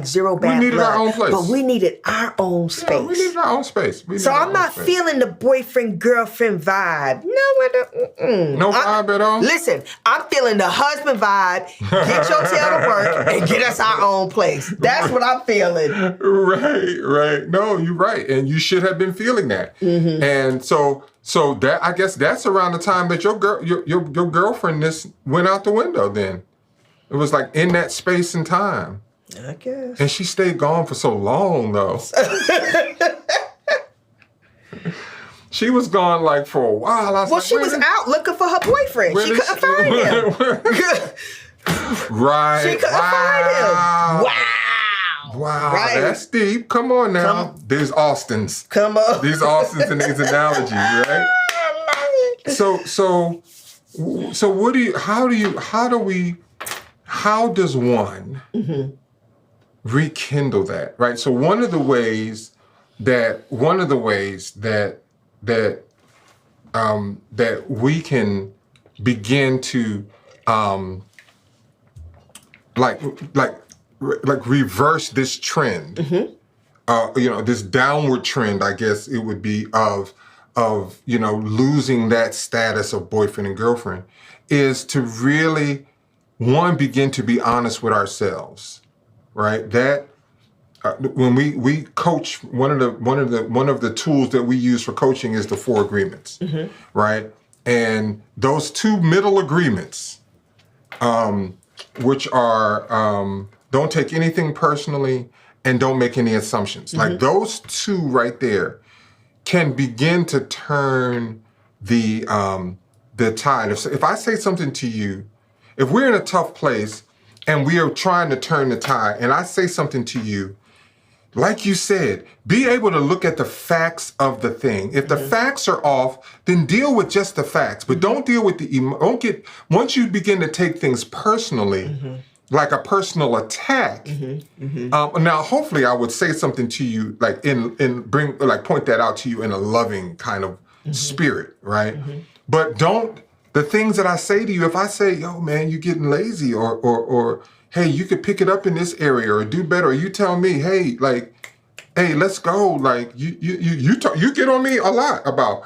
Speaker 2: zero bad blood.
Speaker 1: We needed our own place.
Speaker 2: But we needed our own space.
Speaker 1: Yeah, we needed our own space.
Speaker 2: So I'm not feeling the boyfriend-girlfriend vibe.
Speaker 1: No vibe at all?
Speaker 2: Listen, I'm feeling the husband vibe. Get your tail to work and get us our own place. That's what I'm feeling.
Speaker 1: Right. No, you're right. And you should have been feeling that. Mm-hmm. And so that I guess that's around the time that your girlfriend went out the window then. It was like in that space and time.
Speaker 2: I guess.
Speaker 1: And she stayed gone for so long, though. She was gone for a while.
Speaker 2: She was out looking for her boyfriend. She couldn't find him.
Speaker 1: Right.
Speaker 2: She couldn't find him.
Speaker 1: Wow.
Speaker 2: Right.
Speaker 1: That's deep. Come on now. These Austins.
Speaker 2: Come on.
Speaker 1: These Austins and these analogies, right? So what how does one rekindle that, right? So one of the ways that we can begin to reverse this trend, this downward trend, I guess it would be of losing that status of boyfriend and girlfriend, is to really begin to be honest with ourselves, right? That when we coach, one of the tools that we use for coaching is the 4 agreements, right? And those two middle agreements, which are don't take anything personally and don't make any assumptions. Like those two right there can begin to turn the tide. If I say something to you, if we're in a tough place and we are trying to turn the tide, and I say something to you, like you said, be able to look at the facts of the thing. If the facts are off, then deal with just the facts, but don't deal with once you begin to take things personally, like a personal attack. Now, hopefully I would say something to you, like point that out to you in a loving kind of spirit, right? But the things that I say to you, if I say, yo, man, you're getting lazy, or hey, you could pick it up in this area or do better. Or you tell me, hey, let's go. Like you get on me a lot about,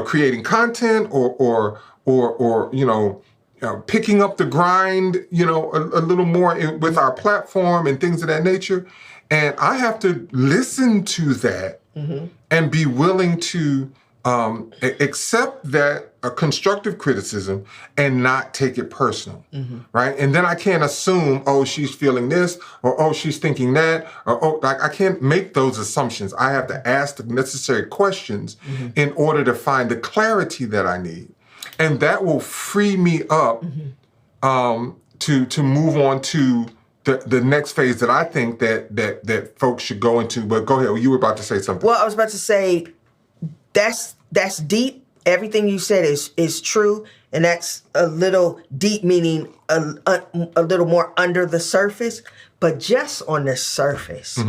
Speaker 1: creating content or picking up the grind, a little more with our platform and things of that nature. And I have to listen to that and be willing to accept that a constructive criticism and not take it personal, right? And then I can't assume, oh, she's feeling this, or oh, she's thinking that, or I can't make those assumptions. I have to ask the necessary questions in order to find the clarity that I need, and that will free me up to move on to the next phase that I think that folks should go into. But go ahead, you were about to say something.
Speaker 2: Well, I was about to say that's deep. Everything you said is true, and that's a little deep, meaning a little more under the surface. But just on the surface,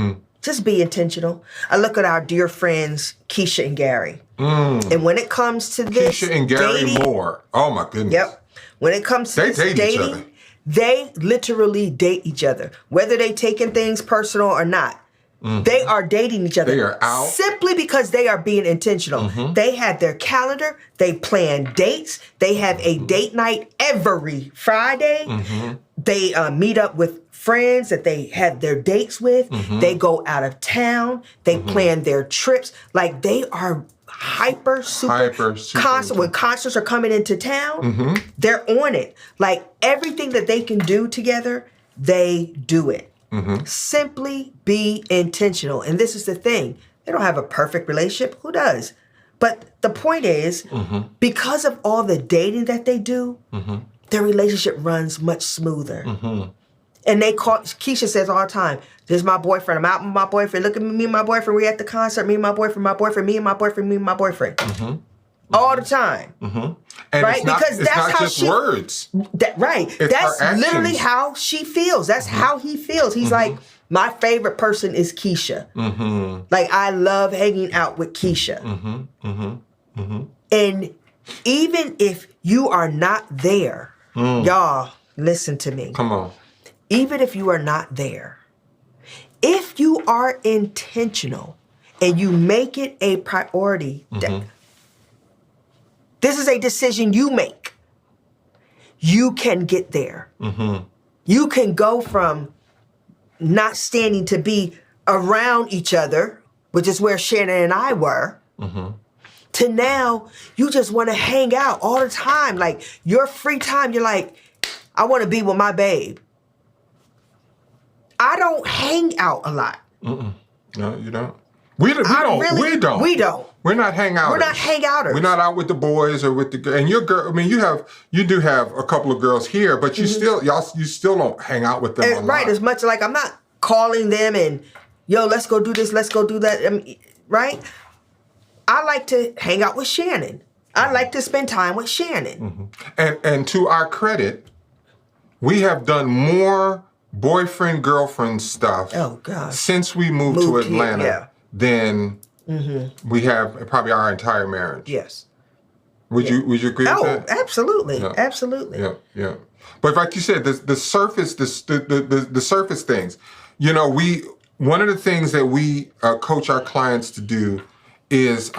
Speaker 2: just be intentional. I look at our dear friends Keisha and Gary, and when it comes to this,
Speaker 1: Keisha and Gary
Speaker 2: dating,
Speaker 1: Moore. Oh my goodness.
Speaker 2: Yep. When it comes to dating, they literally date each other, whether they taking things personal or not. They are dating each other.
Speaker 1: They are out.
Speaker 2: Simply because they are being intentional. They have their calendar. They plan dates. They have a date night every Friday. They meet up with friends that they have their dates with. They go out of town. They plan their trips. Like they are super constant. When concerts are coming into town, they're on it. Like everything that they can do together, they do it. Simply be intentional. And this is the thing. They don't have a perfect relationship. Who does? But the point is, because of all the dating that they do, their relationship runs much smoother. And Keisha says all the time, this is my boyfriend. I'm out with my boyfriend. Look at me and my boyfriend. We at the concert. Me and my boyfriend, me and my boyfriend, me and my boyfriend. All the time.
Speaker 1: And
Speaker 2: right?
Speaker 1: Because that's not how just words.
Speaker 2: Right. That's literally how she feels. That's how he feels. He's like, my favorite person is Keisha. Like, I love hanging out with Keisha. And even if you are not there, y'all, listen to me.
Speaker 1: Come on.
Speaker 2: Even if you are not there, if you are intentional and you make it a priority, this is a decision you make. You can get there. You can go from not standing to be around each other, which is where Shannon and I were, to now you just want to hang out all the time. Like your free time, you're like, I want to be with my babe. I don't hang out a lot.
Speaker 1: No, you don't. We don't. We're not hangouters.
Speaker 2: We're not hangouters.
Speaker 1: We're not out with the boys or with the girls. And your girl, I mean, you do have a couple of girls here, but you still don't hang out with them a lot.
Speaker 2: Right, as much like I'm not calling them and, yo, let's go do this, let's go do that. I mean, right? I like to hang out with Shannon. I like to spend time with Shannon.
Speaker 1: And to our credit, we have done more boyfriend-girlfriend stuff since we moved to Atlanta than we have probably our entire marriage.
Speaker 2: Yes.
Speaker 1: Would you agree with that?
Speaker 2: Oh, absolutely. Yeah. Absolutely.
Speaker 1: Yeah. But like you said, the surface things, one of the things that we coach our clients to do is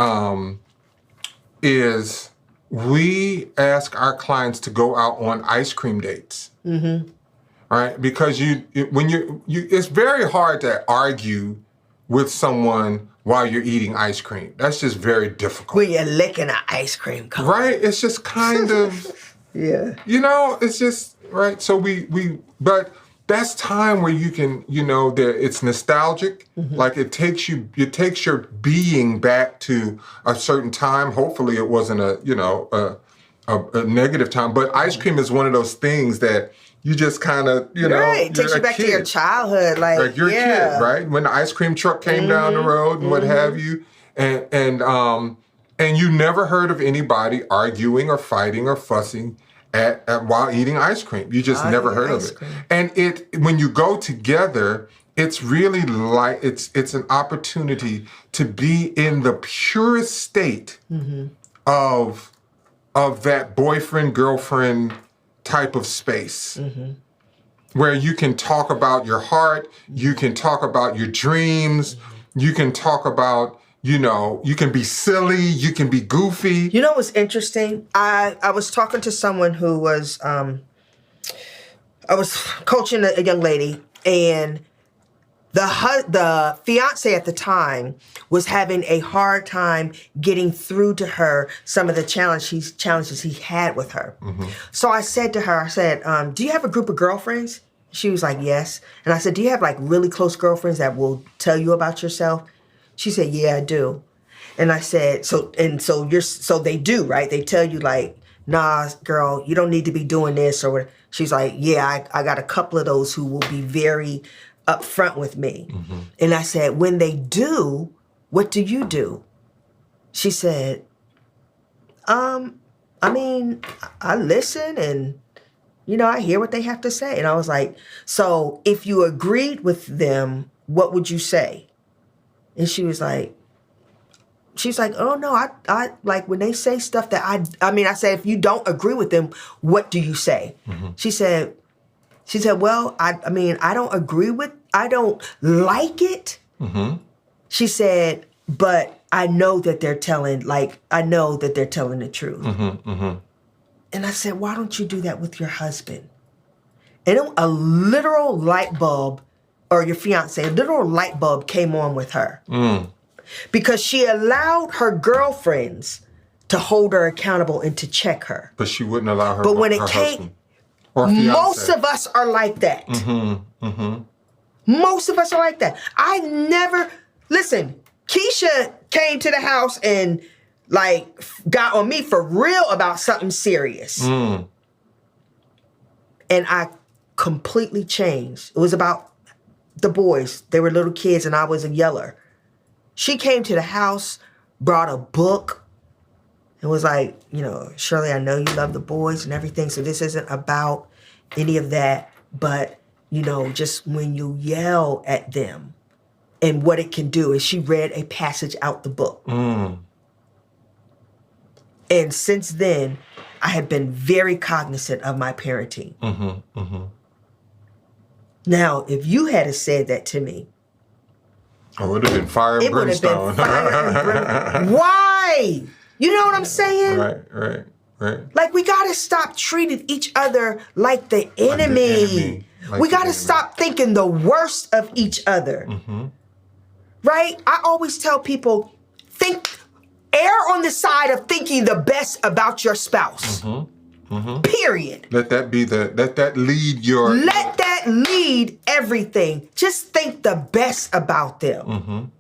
Speaker 1: we ask our clients to go out on ice cream dates. Right? Because it's very hard to argue with someone while you're eating ice cream. That's just very difficult.
Speaker 2: When you're licking an ice cream cone.
Speaker 1: Right? It's just kind of,
Speaker 2: Yeah.
Speaker 1: it's just, right? So but that's time where you can, it's nostalgic. Like it takes your being back to a certain time. Hopefully it wasn't a negative time, but ice cream is one of those things that you just kind of,
Speaker 2: Right. It takes you back to your childhood. Like
Speaker 1: you're a kid, right? When the ice cream truck came down the road and what have you. And you never heard of anybody arguing or fighting or fussing at while eating ice cream. You just never heard of it. And when you go together, it's really like it's an opportunity to be in the purest state of that boyfriend, girlfriend type of space. Where you can talk about your heart, you can talk about your dreams, you can talk about, you can be silly, you can be goofy.
Speaker 2: You know what's interesting? I was talking to someone who was, I was coaching a young lady, and the fiance at the time was having a hard time getting through to her some of the challenges he had with her. So I said to her, do you have a group of girlfriends? She was like, yes. And I said, do you have like really close girlfriends that will tell you about yourself? She said, yeah, I do. And I said, so they do, right? They tell you like, nah, girl, you don't need to be doing this or what. She's like, yeah, I got a couple of those who will be very upfront with me. And I said, when they do, what do you do? She said, I listen and, I hear what they have to say. And I was like, so if you agreed with them, what would you say? And she was like, oh no, I like when they say stuff that I said, if you don't agree with them, what do you say? She said, well, I don't like it. She said, but I know that they're telling the truth. And I said, why don't you do that with your husband? And a literal light bulb, or your fiance, a literal light bulb came on with her. Because she allowed her girlfriends to hold her accountable and to check her.
Speaker 1: But she wouldn't allow her.
Speaker 2: But when
Speaker 1: her
Speaker 2: it came,
Speaker 1: husband or fiance.
Speaker 2: Most of us are like that. Most of us are like that. Listen, Keisha came to the house and like got on me for real about something serious. And I completely changed. It was about the boys. They were little kids and I was a yeller. She came to the house, brought a book, and was like, Shirley, I know you love the boys and everything, so this isn't about any of that, but, just when you yell at them and what it can do. And she read a passage out the book. And since then, I have been very cognizant of my parenting. Now, if you had said that to me,
Speaker 1: it would have been fire and brimstone.
Speaker 2: Why? You know what I'm saying?
Speaker 1: Right.
Speaker 2: Like, we got to stop treating each other like the enemy. We got to stop thinking the worst of each other. Right? I always tell people, err on the side of thinking the best about your spouse. Period.
Speaker 1: Let that lead everything.
Speaker 2: Just think the best about them.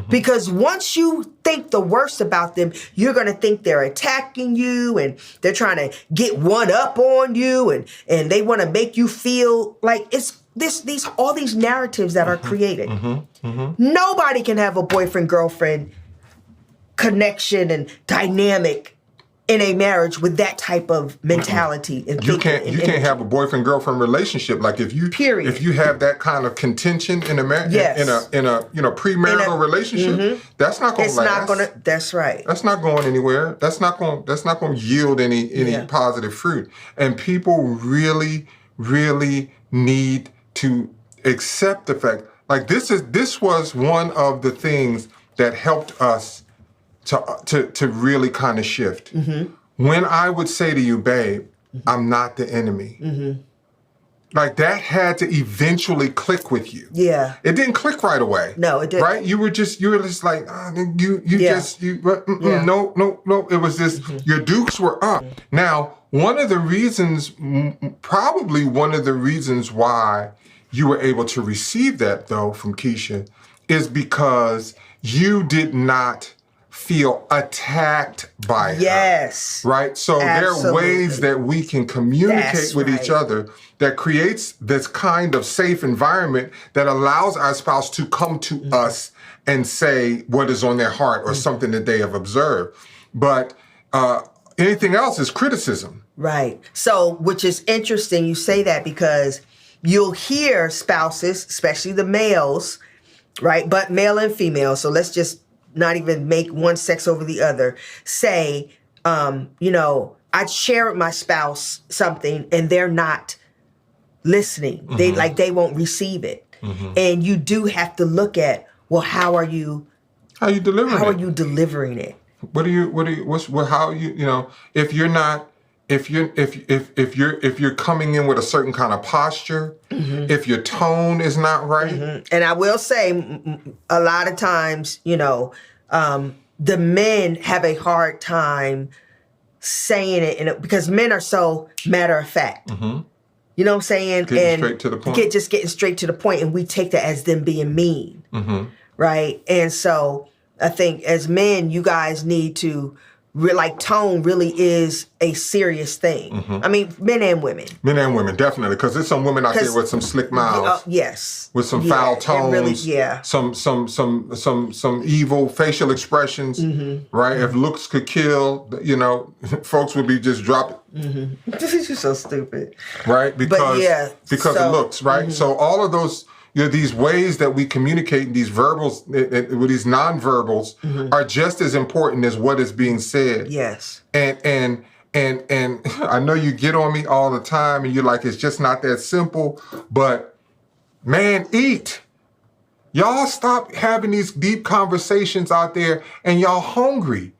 Speaker 2: Because once you think the worst about them, you're going to think they're attacking you and they're trying to get one up on you and they want to make you feel like it's all these narratives that are created. Nobody can have a boyfriend-girlfriend connection and dynamic in a marriage with that type of mentality and
Speaker 1: you can't have a boyfriend-girlfriend relationship. Like if you have that kind of contention in a marriage, in a premarital relationship, that's not going to last.
Speaker 2: That's right.
Speaker 1: That's not going anywhere. That's not going to yield any positive fruit. And people really, really need to accept the fact. Like this was one of the things that helped us to really kind of shift. When I would say to you, babe, I'm not the enemy. Like that had to eventually click with you.
Speaker 2: Yeah.
Speaker 1: It didn't click right away.
Speaker 2: No, it didn't.
Speaker 1: Right? You were just like, no. It was just, your dukes were up. Now, one of the reasons, probably one of the reasons why you were able to receive that though from Keisha is because you did not feel attacked by her.
Speaker 2: Yes.
Speaker 1: Right? So
Speaker 2: Absolutely.
Speaker 1: there are ways that we can communicate
Speaker 2: That's
Speaker 1: with
Speaker 2: right.
Speaker 1: each other that creates this kind of safe environment that allows our spouse to come to us and say what is on their heart or something that they have observed. But anything else is criticism.
Speaker 2: Right. So, which is interesting you say that because you'll hear spouses, especially the males, right? But male and female. So let's just not even make one sex over the other. Say, I'd share with my spouse something and they're not listening. They won't receive it. And you do have to look at, well, how are you delivering it?
Speaker 1: If you're coming in with a certain kind of posture, if your tone is not right.
Speaker 2: And I will say a lot of times, the men have a hard time saying it because men are so matter of fact. You know what I'm saying?
Speaker 1: Getting straight to the point.
Speaker 2: Getting straight to the point, and we take that as them being mean, right? And so I think as men, you guys need to tone really is a serious thing. I mean, men and women.
Speaker 1: Men and women, definitely, because there's some women out there with some slick mouths.
Speaker 2: Yes.
Speaker 1: With some foul tones.
Speaker 2: Really,
Speaker 1: Some evil facial expressions. Right? If looks could kill, folks would be just dropping.
Speaker 2: You're so stupid.
Speaker 1: Right? Because of looks, right? So all of those, these ways that we communicate, these verbals, with these nonverbals, are just as important as what is being said.
Speaker 2: Yes.
Speaker 1: And I know you get on me all the time, and you're like, it's just not that simple. But man, eat. Y'all stop having these deep conversations out there, and y'all hungry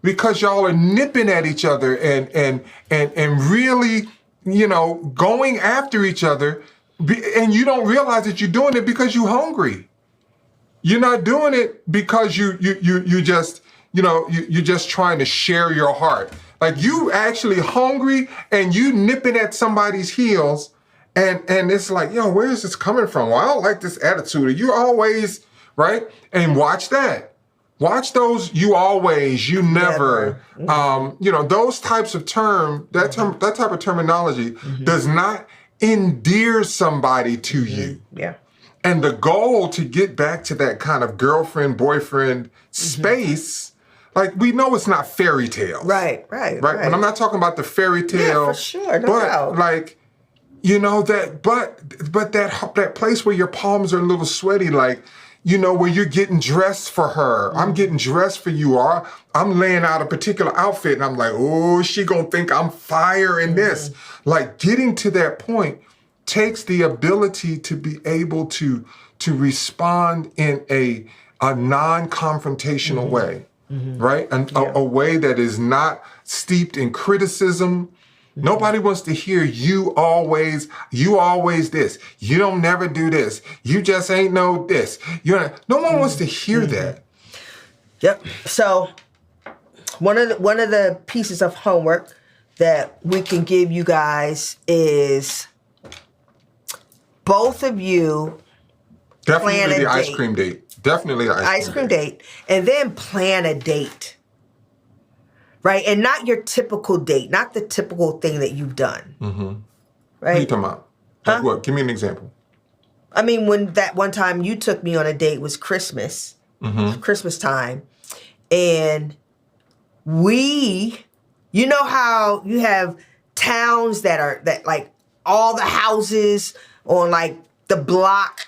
Speaker 1: because y'all are nipping at each other and really, going after each other. And you don't realize that you're doing it because you're hungry. You're not doing it because you're just trying to share your heart. Like you actually hungry and you nipping at somebody's heels, and it's like, where is this coming from? Well, I don't like this attitude. You always, right? And watch that. Watch those you always, you never. Those types of that type of terminology does not endear somebody to you.
Speaker 2: Yeah.
Speaker 1: And the goal to get back to that kind of girlfriend, boyfriend space, like we know it's not fairy tales.
Speaker 2: Right.
Speaker 1: And I'm not talking about the fairy tale.
Speaker 2: Yeah, for sure. No
Speaker 1: but
Speaker 2: doubt.
Speaker 1: That place where your palms are a little sweaty, like, where you're getting dressed for her. I'm getting dressed for you. Or I'm laying out a particular outfit and I'm like, oh, she gonna think I'm fire in this. Like getting to that point takes the ability to be able to respond in a non-confrontational way, right? A way that is not steeped in criticism. Nobody wants to hear you always this. You don't never do this. You just ain't know this. No one wants to hear that.
Speaker 2: Yep. So one of the pieces of homework that we can give you guys is both of you
Speaker 1: definitely the ice
Speaker 2: date.
Speaker 1: cream date. Definitely the
Speaker 2: ice cream date. And then plan a date. Right? And not your typical date, not the typical thing that you've done. Right?
Speaker 1: What are you talking about? Like what? Give me an example.
Speaker 2: I mean, when that one time you took me on a date was Christmas, Christmas time. And you know how you have towns that like all the houses on like the block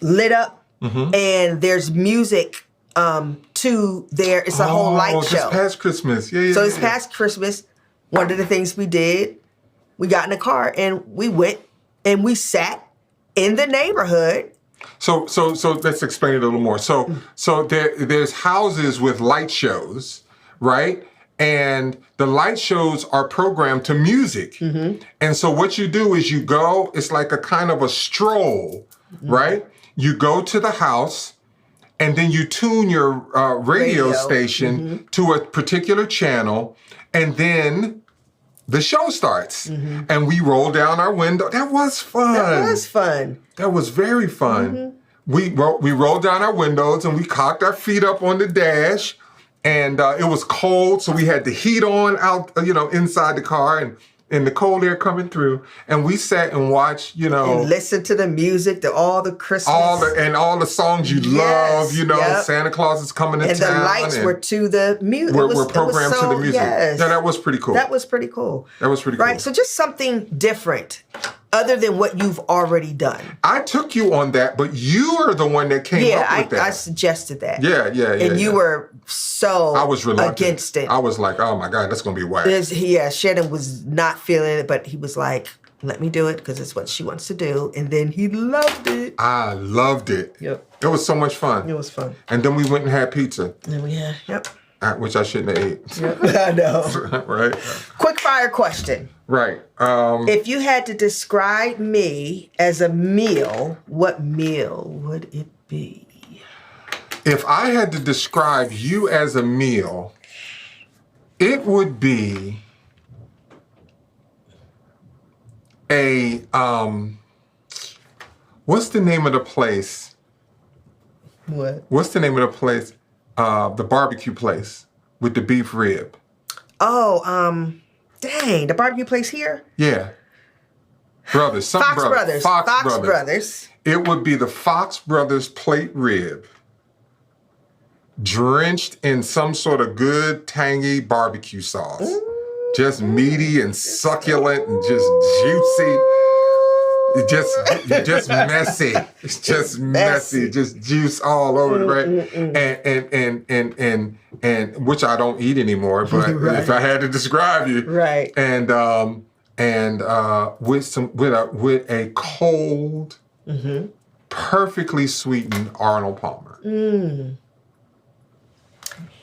Speaker 2: lit up and there's music to there. It's a whole light show.
Speaker 1: This past Christmas. Yeah.
Speaker 2: So this past Christmas, one of the things we did, we got in a car and we went and we sat in the neighborhood.
Speaker 1: So let's explain it a little more. So there's houses with light shows, right? and the light shows are programmed to music. And so what you do is you go, it's like a kind of a stroll, right? You go to the house, and then you tune your radio station to a particular channel, and then the show starts. And we roll down our window. That was fun.
Speaker 2: That was fun.
Speaker 1: That was very fun. We rolled down our windows and we cocked our feet up on the dash, and it was cold, so we had the heat on out, inside the car, and the cold air coming through, and we sat and watched,
Speaker 2: and listen to the music, to all the Christmas,
Speaker 1: all the songs you love, Santa Claus is coming to town,
Speaker 2: and the lights were to the music.
Speaker 1: We're programmed to the music.
Speaker 2: Yes.
Speaker 1: Yeah, that was pretty cool.
Speaker 2: That was pretty cool.
Speaker 1: Right,
Speaker 2: so just something different, other than what you've already done.
Speaker 1: I took you on that, but you are the one that came up with that.
Speaker 2: I suggested that.
Speaker 1: Yeah.
Speaker 2: And you were so
Speaker 1: I was reluctant
Speaker 2: against it.
Speaker 1: I was like, oh my God, that's going to be whack.
Speaker 2: Shannon was not feeling it, but he was like, let me do it because it's what she wants to do. And then he loved it.
Speaker 1: I loved it.
Speaker 2: Yep.
Speaker 1: It was so much fun.
Speaker 2: It was fun.
Speaker 1: And then we went and had pizza.
Speaker 2: And we had,
Speaker 1: which I shouldn't have ate.
Speaker 2: Yep. I know.
Speaker 1: Right?
Speaker 2: Quick fire question.
Speaker 1: Right.
Speaker 2: If you had to describe me as a meal, what meal would it be?
Speaker 1: If I had to describe you as a meal, it would be a, what's the name of the place?
Speaker 2: What?
Speaker 1: What's the name of the place? The barbecue place with the beef rib.
Speaker 2: Oh, dang, the barbecue place here?
Speaker 1: Yeah. Brothers.
Speaker 2: Fox Brothers.
Speaker 1: It would be the Fox Brothers plate rib, drenched in some sort of good, tangy barbecue sauce. Just meaty and succulent and just juicy. Just messy. It's just messy. Just juice all over, right? And which I don't eat anymore, but if I had to describe you,
Speaker 2: right?
Speaker 1: And with a cold, perfectly sweetened Arnold Palmer.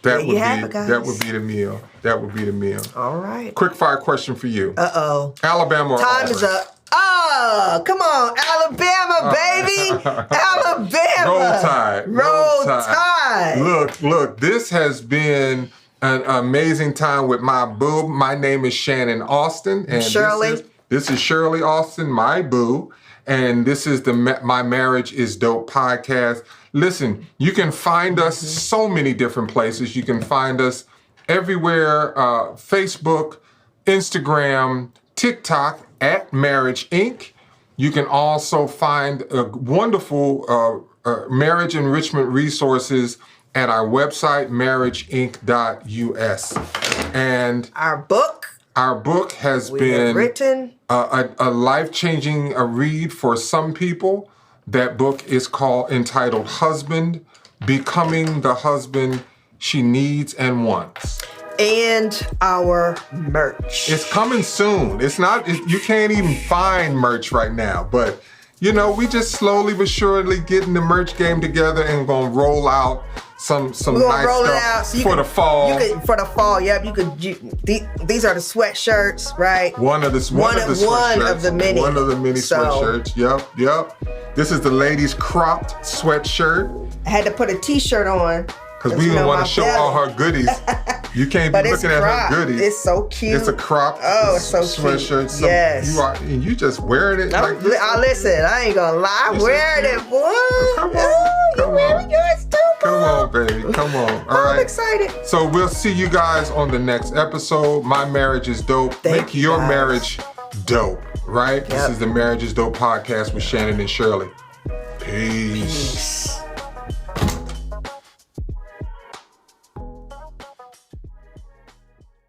Speaker 1: That would be the meal. That would be the meal.
Speaker 2: All right.
Speaker 1: Quick fire question for you.
Speaker 2: Uh-oh.
Speaker 1: Alabama or
Speaker 2: Time
Speaker 1: Auburn?
Speaker 2: is up. Oh, come on, Alabama, baby. Alabama. Roll Tide.
Speaker 1: Look, this has been an amazing time with my boo. My name is Shannon Austin. And
Speaker 2: Shirley.
Speaker 1: This is Shirley Austin, my boo. And this is the My Marriage is Dope podcast. Listen, you can find us so many different places. You can find us everywhere, Facebook, Instagram, TikTok, at Marriage Inc. You can also find wonderful marriage enrichment resources at our website, marriageinc.us. And
Speaker 2: our book has been
Speaker 1: written a life-changing read for some people. That book is entitled Husband, Becoming the Husband She Needs and Wants.
Speaker 2: And our merch.
Speaker 1: It's coming soon. You can't even find merch right now, but we just slowly but surely getting the merch game together and gonna roll out some nice stuff for the fall.
Speaker 2: For the fall, yep. These are the sweatshirts, right?
Speaker 1: One of the many sweatshirts. Yep. This is the ladies' cropped sweatshirt.
Speaker 2: I had to put a t-shirt on.
Speaker 1: Because we didn't want to show all her goodies. You can't be looking at her goodies.
Speaker 2: It's so cute.
Speaker 1: It's a cropped sweatshirt.
Speaker 2: So yes.
Speaker 1: You just wearing it like this.
Speaker 2: Listen, I ain't gonna lie. I'm wearing it, boy.
Speaker 1: Come on.
Speaker 2: You wearing yours too,
Speaker 1: Come on, baby. Come on. All right.
Speaker 2: I'm excited.
Speaker 1: So we'll see you guys on the next episode. My Marriage is Dope. Make your marriage dope, right? Yep. This is the Marriage is Dope podcast with Shannon and Shirley. Peace.